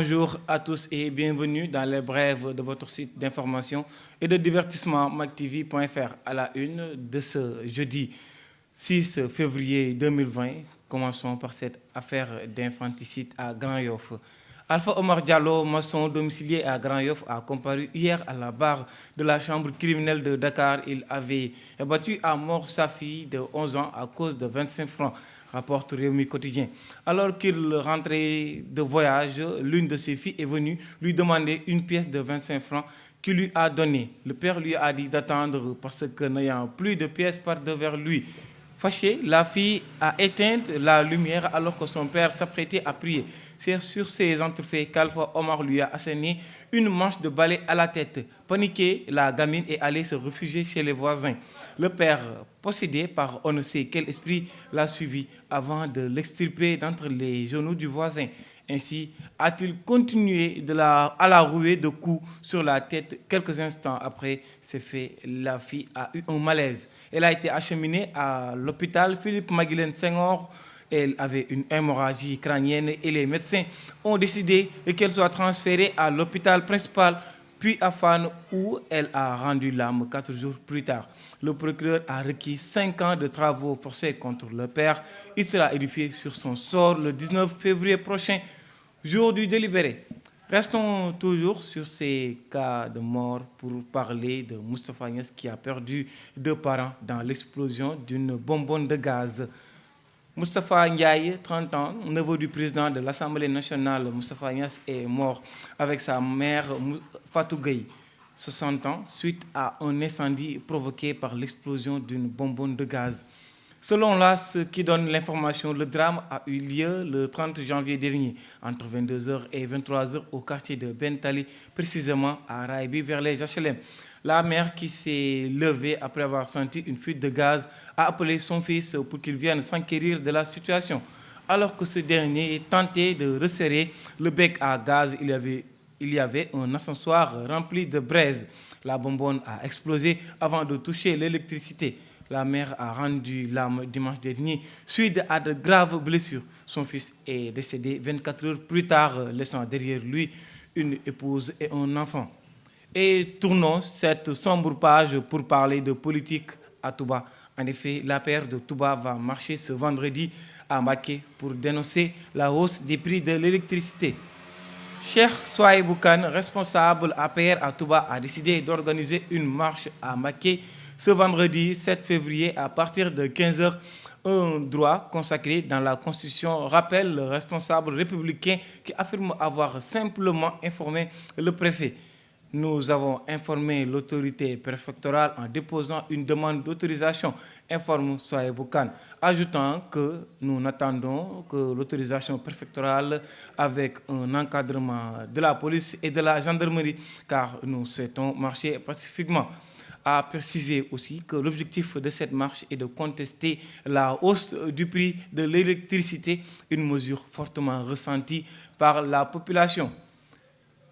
Bonjour à tous et bienvenue dans les brèves de votre site d'information et de divertissement mactv.fr à la une de ce jeudi 6 février 2020. Commençons par cette affaire d'infanticide à Grand-Yoff. Alpha Omar Diallo, maçon domicilié à Grand-Yoff, a comparu hier à la barre de la chambre criminelle de Dakar. Il avait battu à mort sa fille de 11 ans à cause de 25 francs, rapporte Réumi Quotidien. Alors qu'il rentrait de voyage, l'une de ses filles est venue lui demander une pièce de 25 francs qu'il lui a donnée. Le père lui a dit d'attendre parce que n'ayant plus de pièces par devers lui. Fâchée, la fille a éteint la lumière alors que son père s'apprêtait à prier. C'est sur ces entrefaits qu'Alpha Omar lui a asséné une manche de balai à la tête. Paniquée, la gamine est allée se réfugier chez les voisins. Le père, possédé par on ne sait quel esprit, l'a suivi avant de l'extirper d'entre les genoux du voisin. Ainsi a-t-il continué à la rouer de coups sur la tête. Quelques instants après ces faits, la fille a eu un malaise. Elle a été acheminée à l'hôpital Philippe Maguilène Senghor. Elle avait une hémorragie crânienne et les médecins ont décidé qu'elle soit transférée à l'hôpital principal, puis à Fan, où elle a rendu l'âme 4 jours plus tard. Le procureur a requis 5 ans de travaux forcés contre le père. Il sera édifié sur son sort le 19 février prochain, jour du délibéré. Restons toujours sur ces cas de mort pour parler de Moustapha Niasse qui a perdu 2 parents dans l'explosion d'une bonbonne de gaz. Moustapha Ndiaye, 30 ans, neveu du président de l'Assemblée nationale, Moustapha Niasse, est mort avec sa mère Fatou Gueye, 60 ans, suite à un incendie provoqué par l'explosion d'une bonbonne de gaz. Selon l'AS qui donne l'information, le drame a eu lieu le 30 janvier dernier, entre 22h et 23h au quartier de Bentali, précisément à Raïbi, vers les HLM. La mère, qui s'est levée après avoir senti une fuite de gaz, a appelé son fils pour qu'il vienne s'enquérir de la situation. Alors que ce dernier tentait de resserrer le bec à gaz, il y avait un ascenseur rempli de braise. La bonbonne a explosé avant de toucher l'électricité. La mère a rendu l'âme dimanche dernier, suite à de graves blessures. Son fils est décédé 24 heures plus tard, laissant derrière lui une épouse et un enfant. Et tournons cette sombre page pour parler de politique à Touba. En effet, la paire de Touba va marcher ce vendredi à Mbacké pour dénoncer la hausse des prix de l'électricité. Cheikh Souaïbou Kane, responsable APR à Touba, a décidé d'organiser une marche à Mbacké ce vendredi 7 février à partir de 15h. Un droit consacré dans la Constitution rappelle le responsable républicain qui affirme avoir simplement informé le préfet. Nous avons informé l'autorité préfectorale en déposant une demande d'autorisation, informe Souaïbou Kane, ajoutant que nous n'attendons que l'autorisation préfectorale avec un encadrement de la police et de la gendarmerie, car nous souhaitons marcher pacifiquement. A précisé aussi que l'objectif de cette marche est de contester la hausse du prix de l'électricité, une mesure fortement ressentie par la population.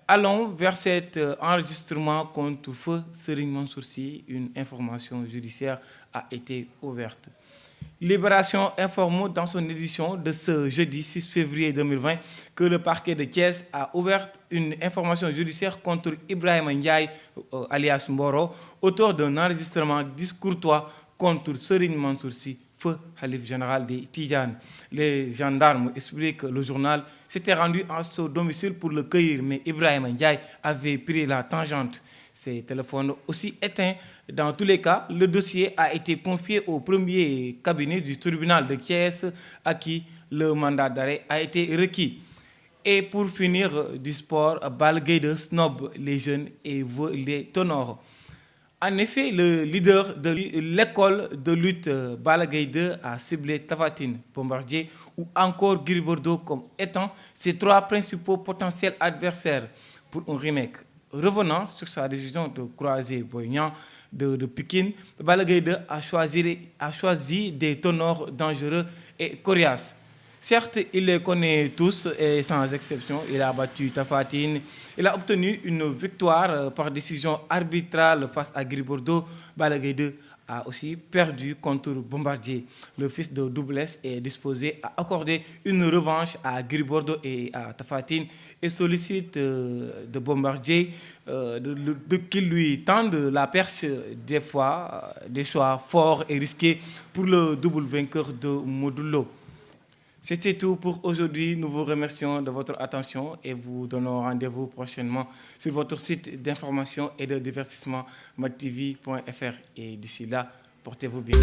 Allons vers cet enregistrement contre feu Serigne Mansour Sy. Une information judiciaire a été ouverte. Libération informe dans son édition de ce jeudi 6 février 2020 que le parquet de Thiès a ouvert une information judiciaire contre Ibrahima Ndiaye, alias Mboro, auteur d'un enregistrement discourtois contre Serigne Mansour Sy, feu Khalif général des Tidjanes. Les gendarmes expliquent que le journal s'était rendu à son domicile pour le cueillir, mais Ibrahima Ndiaye avait pris la tangente. Ses téléphones aussi éteints. Dans tous les cas, le dossier a été confié au premier cabinet du tribunal de Thiès, à qui le mandat d'arrêt a été requis. Et pour finir, du sport, Balla Gaye 2 snob les jeunes et veut les honore. En effet, le leader de l'école de lutte Balla Gaye 2 a ciblé Tapha Tine, Bombardier ou encore Gris Bordeaux comme étant ses 3 principaux potentiels adversaires pour un remake. Revenant sur sa décision de croiser Boy Niang de Pikine, Balla Gaye 2 a choisi des ténors dangereux et coriaces. Certes, il les connaît tous et sans exception. Il a battu Tapha Tine. Il a obtenu une victoire par décision arbitrale face à Gris Bordeaux. Balla Gaye 2 a aussi perdu contre Bombardier. Le fils de Double S est disposé à accorder une revanche à Gris Bordeaux et à Tapha Tine et sollicite de Bombardier qu'il lui tende la perche des fois, des choix forts et risqués pour le double vainqueur de Modulo. C'était tout pour aujourd'hui. Nous vous remercions de votre attention et vous donnons rendez-vous prochainement sur votre site d'information et de divertissement mactv.fr. Et d'ici là, portez-vous bien.